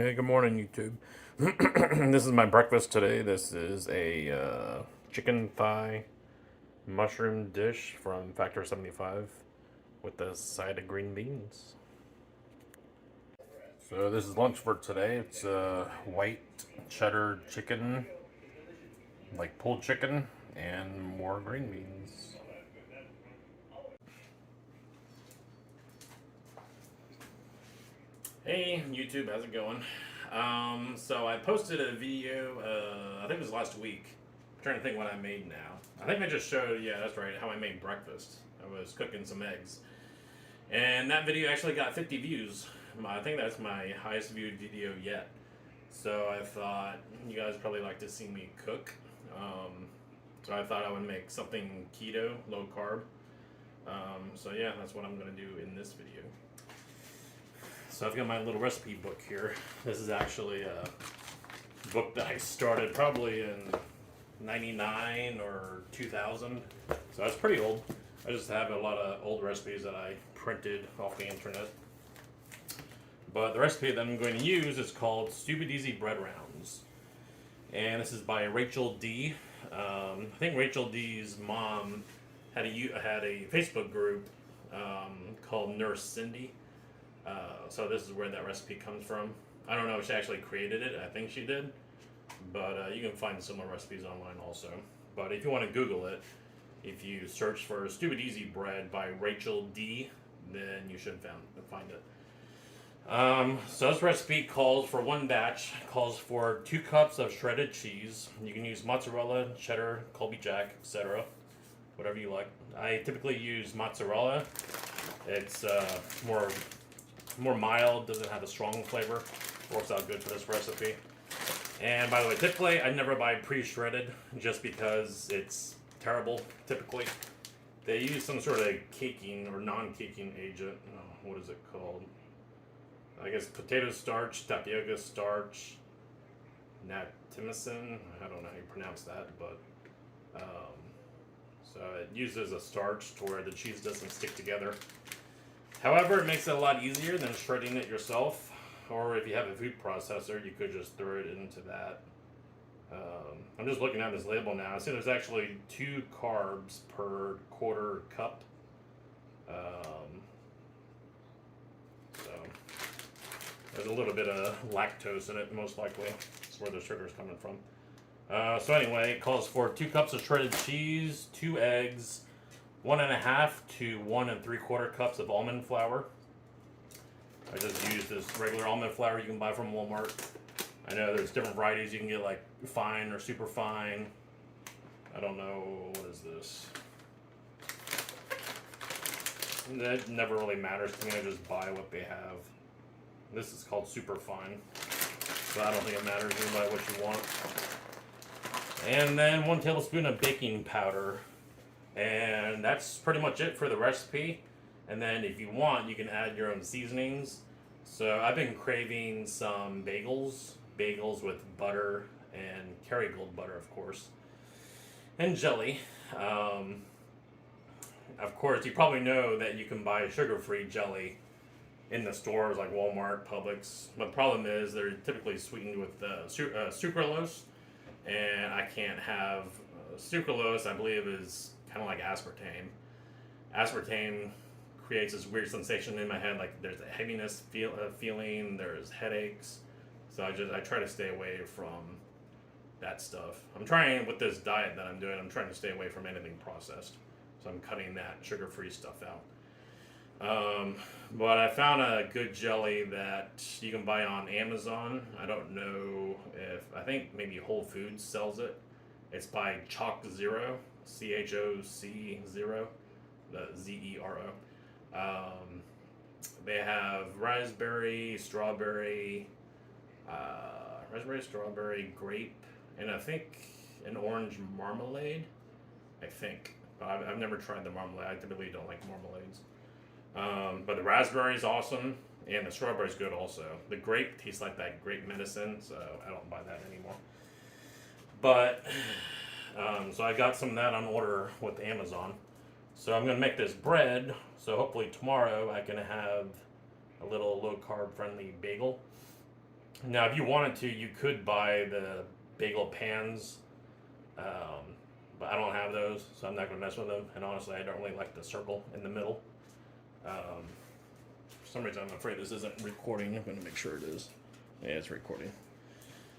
Hey, good morning, YouTube. This is my breakfast today. This is a chicken thigh mushroom dish from Factor 75 with a side of green beans. So this is lunch for today. It's white cheddar chicken, like pulled chicken, and more green beans. Hey, YouTube, how's it going? So I posted a video, I think it was last week. I'm trying to think what I made now. I think I just showed, yeah, that's right, how I made breakfast. I was cooking some eggs. And that video actually got 50 views. I think that's my highest viewed video yet. So I thought you guys probably like to see me cook. So I thought I would make something keto, low carb. So yeah, that's what I'm going to do in this video. So I've got my little recipe book here. This is actually a book that I started probably in 99 or 2000. So it's pretty old. I just have a lot of old recipes that I printed off the internet. But the recipe that I'm going to use is called Stupid Easy Bread Rounds. And this is by Rachel D. I think Rachel D's mom had a Facebook group called Nurse Cindy. So this is where that recipe comes from. I don't know if she actually created it. I think she did. But you can find similar recipes online also. But if you want to Google it, if you search for Stupid Easy Bread by Rachel D, then you should find it. So this recipe calls for one batch, calls for 2 cups of shredded cheese. You can use mozzarella, cheddar, Colby Jack, etc. Whatever you like. I typically use mozzarella. It's more mild, doesn't have a strong flavor. Works out good for this recipe. And by the way, typically I never buy pre-shredded just because it's terrible. Typically, they use some sort of caking or non-caking agent. Oh, what is it called? I guess potato starch, tapioca starch, natimicin. I don't know how you pronounce that, but so it uses a starch to where the cheese doesn't stick together. However, it makes it a lot easier than shredding it yourself, or if you have a food processor, you could just throw it into that. I'm just looking at this label now. I see there's actually 2 carbs per quarter cup. So there's a little bit of lactose in it, most likely. That's where the sugar's coming from. So anyway, it calls for 2 cups of shredded cheese, 2 eggs, 1.5 to 1 3/4 cups of almond flour. I just use this regular almond flour you can buy from Walmart. I know there's different varieties. You can get like fine or super fine. I don't know, what is this? That never really matters to me. I just buy what they have. This is called super fine, so I don't think it matters. You can buy what you want. And then 1 tablespoon of baking powder. And that's pretty much it for the recipe. And then if you want, you can add your own seasonings. So I've been craving some bagels with butter and Kerrygold butter, of course, and jelly. Of course, you probably know that you can buy sugar-free jelly in the stores like Walmart, Publix. But the problem is they're typically sweetened with sucralose, and I can't have sucralose. I believe is kind of like aspartame. Aspartame creates this weird sensation in my head, like there's a heaviness feeling, there's headaches. So I try to stay away from that stuff. I'm trying with this diet that I'm doing. I'm trying to stay away from anything processed. So I'm cutting that sugar-free stuff out. But I found a good jelly that you can buy on Amazon. I don't know I think maybe Whole Foods sells it. It's by Chalk Zero, CHOC0, the ZERO. They have raspberry, strawberry, grape, and I think an orange marmalade. I think. I've never tried the marmalade. I typically don't like marmalades. But the raspberry is awesome, and the strawberry is good also. The grape tastes like that grape medicine, so I don't buy that anymore. But, so I got some of that on order with Amazon. So I'm going to make this bread, so hopefully tomorrow I can have a little low-carb friendly bagel. Now, if you wanted to, you could buy the bagel pans, but I don't have those, so I'm not going to mess with them. And honestly, I don't really like the circle in the middle. For some reason, I'm afraid this isn't recording. I'm going to make sure it is. Yeah, it's recording.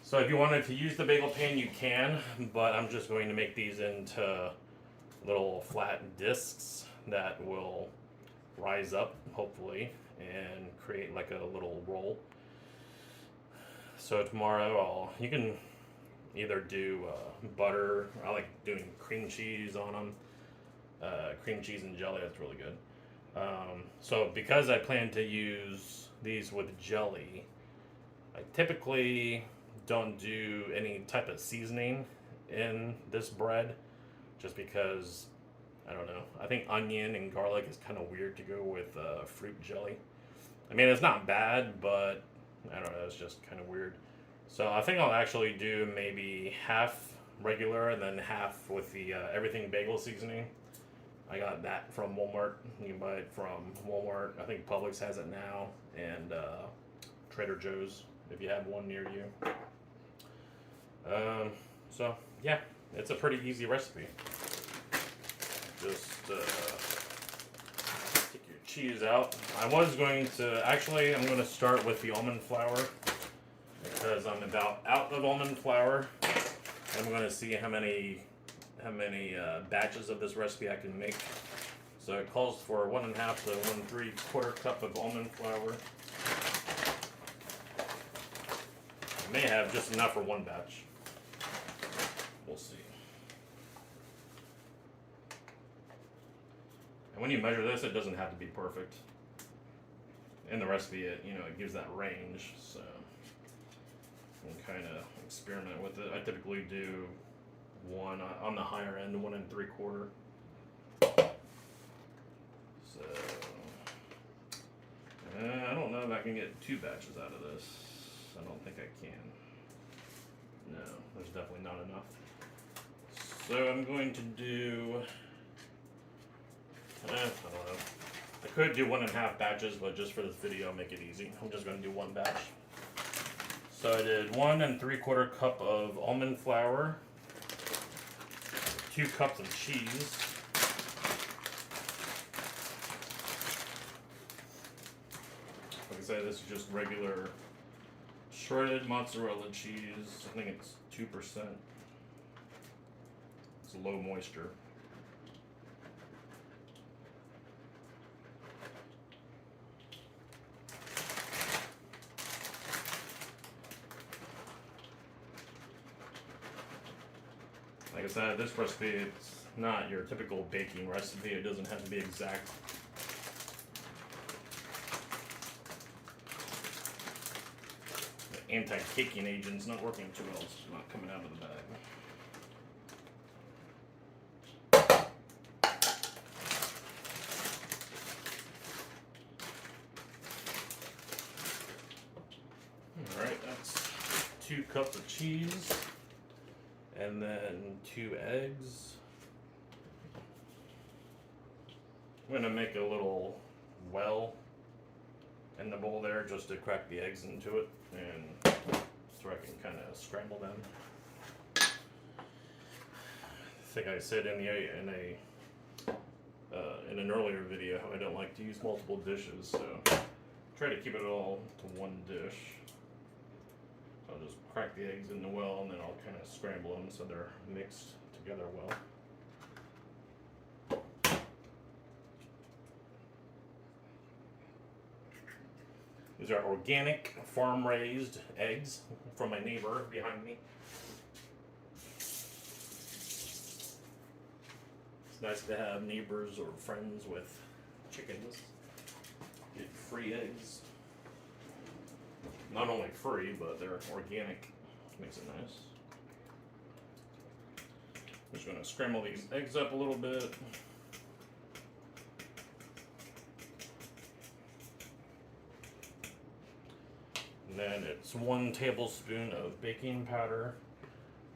So if you wanted to use the bagel pan, you can, but I'm just going to make these into little flat discs that will rise up, hopefully, and create like a little roll. So tomorrow, you can either do butter. I like doing cream cheese on them. Cream cheese and jelly, that's really good. So because I plan to use these with jelly, I typically don't do any type of seasoning in this bread, just because, I don't know, I think onion and garlic is kind of weird to go with fruit jelly. I mean, it's not bad, but I don't know, it's just kind of weird. So I think I'll actually do maybe half regular and then half with the everything bagel seasoning. I got that from Walmart. You can buy it from Walmart. I think Publix has it now, and Trader Joe's if you have one near you. So yeah, it's a pretty easy recipe. Just take your cheese out. I'm going to start with the almond flour because I'm about out of almond flour. I'm going to see how many batches of this recipe I can make. So it calls for 1.5 to 1 3/4 cup of almond flour. I may have just enough for one batch. We'll see. And when you measure this, it doesn't have to be perfect. In the recipe, it gives that range, so you can kind of experiment with it. I typically do one on the higher end, 1 3/4. So I don't know if I can get 2 batches out of this. I don't think I can. No, there's definitely not enough. So I'm going to do, I don't know. I could do 1.5 batches, but just for this video, I'll make it easy. I'm just going to do 1 batch. So I did 1 3/4 cup of almond flour, 2 cups of cheese, like I said, this is just regular shredded mozzarella cheese. I think it's 2%. It's low moisture. Like I said, this recipe, it's not your typical baking recipe. It doesn't have to be exact. The anti-caking agent's not working too well. It's not coming out of the bag. Alright, that's 2 cups of cheese. And then 2 eggs. I'm going to make a little well in the bowl there just to crack the eggs into it, and so I can kind of scramble them. I think I said in an earlier video how I don't like to use multiple dishes, so try to keep it all to one dish. I'll just crack the eggs in the well, and then I'll kind of scramble them so they're mixed together well. These are organic, farm-raised eggs from my neighbor behind me. It's nice to have neighbors or friends with chickens. Get free eggs. Not only free, but they're organic. Makes it nice. I'm just going to scramble these eggs up a little bit. And then it's 1 tablespoon of baking powder.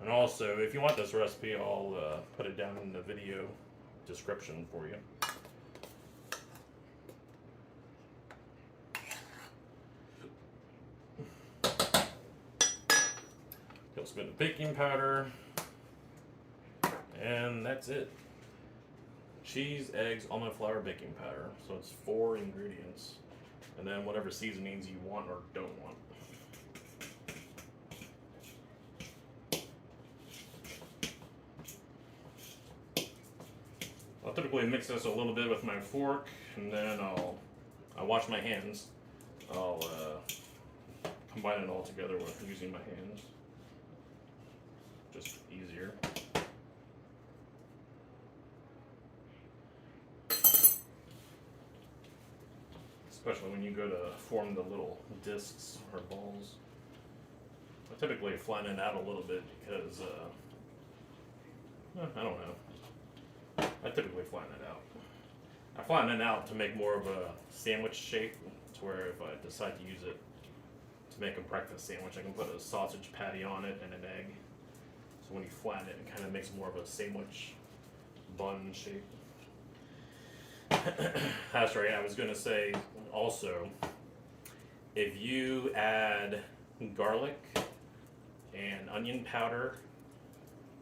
And also, if you want this recipe, I'll put it down in the video description for you. tablespoon of baking powder. And that's it. Cheese, eggs, almond flour, baking powder. So it's 4 ingredients. And then whatever seasonings you want or don't want. I'll typically mix this a little bit with my fork, and then I'll wash my hands. I'll combine it all together with using my hands. Just easier. Especially when you go to form the little discs or balls. I typically flatten it out a little bit because, I don't know. I typically flatten it out. I flatten it out to make more of a sandwich shape, to where if I decide to use it to make a breakfast sandwich, I can put a sausage patty on it and an egg. So when you flatten it, it kind of makes more of a sandwich bun shape. That's right, I was going to say also, if you add garlic and onion powder,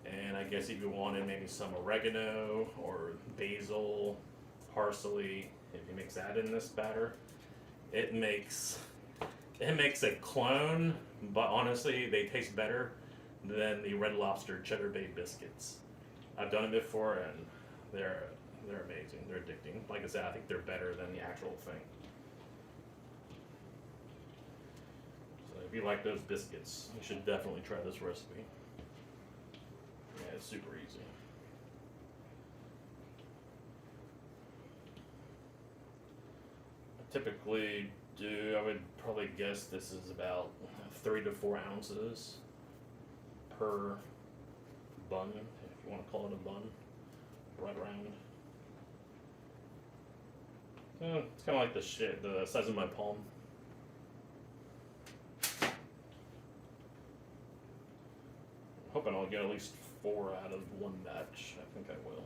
and I guess if you wanted maybe some oregano or basil, parsley, if you mix that in this batter, it makes a clone, but honestly they taste better than the Red Lobster Cheddar Bay biscuits. I've done it before and they're amazing. They're addicting. Like I said, I think they're better than the actual thing. So if you like those biscuits, you should definitely try this recipe. Yeah, it's super easy. I typically I would probably guess this is about 3 to 4 ounces per bun, if you want to call it a bun, right around. It's kind of like the size of my palm. I'm hoping I'll get at least 4 out of one batch. I think I will.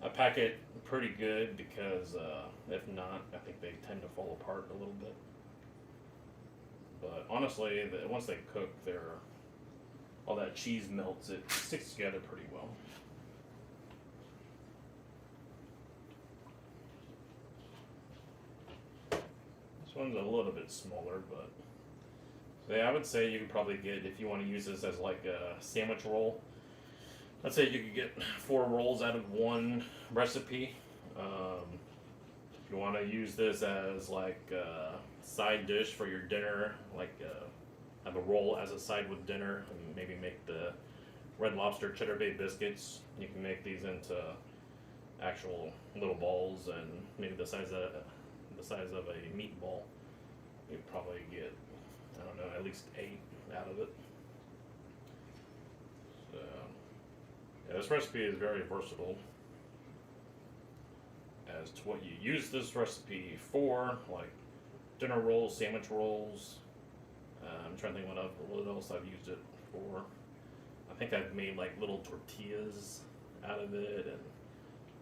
I pack it pretty good because if not, I think they tend to fall apart a little bit. But honestly, once they cook, all that cheese melts. It sticks together pretty well. This one's a little bit smaller, but yeah, I would say you could probably get, if you want to use this as like a sandwich roll, let's say you could get 4 rolls out of one recipe. If you want to use this as like a side dish for your dinner, like have a roll as a side with dinner, and maybe make the Red Lobster Cheddar Bay biscuits. You can make these into actual little balls, and maybe the size of a meatball. You'd probably get, I don't know, at least 8 out of it. So yeah, this recipe is very versatile as to what you use this recipe for, like dinner rolls, sandwich rolls. I'm trying to think what else I've used it for. I think I've made like little tortillas out of it,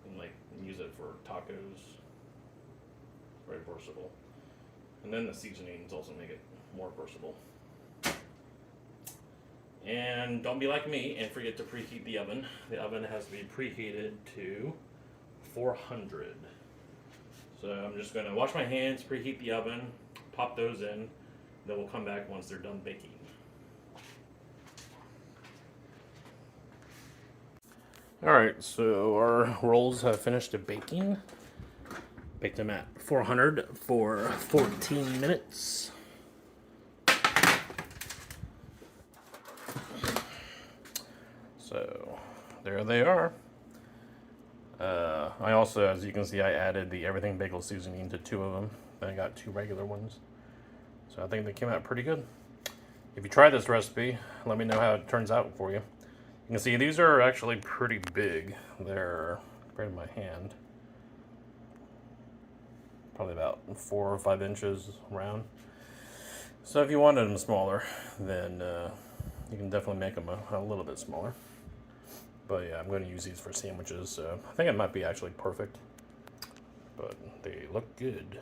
and like use it for tacos. Very versatile. And then the seasonings also make it more versatile. And don't be like me and forget to preheat the oven. The oven has to be preheated to 400. So I'm just going to wash my hands, preheat the oven, pop those in, then we'll come back once they're done baking. Alright, so our rolls have finished baking. Baked them at 400 for 14 minutes. So there they are. I also, as you can see, I added the everything bagel seasoning to 2 of them. Then I got 2 regular ones. So I think they came out pretty good. If you try this recipe, let me know how it turns out for you. You can see these are actually pretty big. They're right in my hand. probably about 4 or 5 inches round. So if you wanted them smaller, then you can definitely make them a little bit smaller. But yeah, I'm going to use these for sandwiches, so I think it might be actually perfect. But they look good.